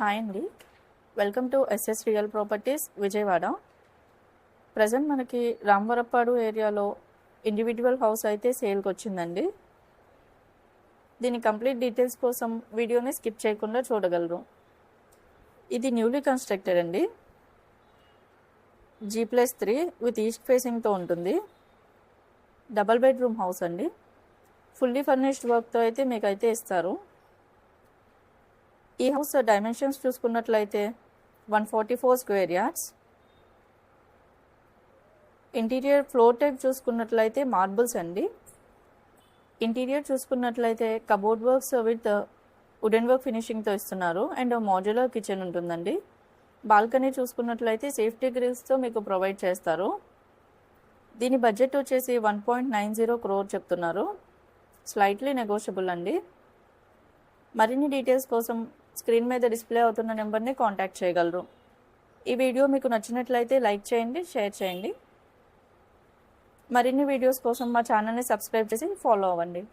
Hi అండి. Welcome to SS real properties Vijayawada. Present మనకి రామవరప్పాడు ఏరియాలో ఇండివిజువల్ హౌస్ అయితే సేల్కి వచ్చిందండి. దీని కంప్లీట్ డీటెయిల్స్ కోసం వీడియోని స్కిప్ చేయకుండా చూడగలరు. ఇది న్యూలీ కన్స్ట్రక్టెడ్ అండి. G+3 విత్ ఈస్ట్ ఫేసింగ్తో ఉంటుంది. డబల్ బెడ్రూమ్ హౌస్ అండి. ఫుల్లీ ఫర్నిష్డ్ వర్క్తో అయితే మీకైతే ఇస్తారు. ఈ హౌస్ డైమెన్షన్స్ చూసుకున్నట్లయితే 144 square yards. Interior floor type చూసుకున్నట్లయితే మార్బుల్స్ అండి. ఇంటీరియర్ చూసుకున్నట్లయితే cupboard works with wooden work ఫినిషింగ్తో ఇస్తున్నారు. అండ్ మాడ్యులర్ కిచెన్ ఉంటుందండి. బాల్కనీ చూసుకున్నట్లయితే సేఫ్టీ గ్రిల్స్తో మీకు ప్రొవైడ్ చేస్తారు. దీని బడ్జెట్ వచ్చేసి 1.90 crore చెప్తున్నారు. స్లైట్లీ నెగోషియబుల్ అండి. మరిన్ని డీటెయిల్స్ కోసం స్క్రీన్ మీద డిస్ప్లే అవుతున్న నెంబర్ని కాంటాక్ట్ చేయగలరు. ఈ వీడియో మీకు నచ్చినట్లయితే లైక్ చేయండి, షేర్ చేయండి. మరిన్ని వీడియోస్ కోసం మా ఛానల్ని సబ్స్క్రైబ్ చేసి ఫాలో అవ్వండి.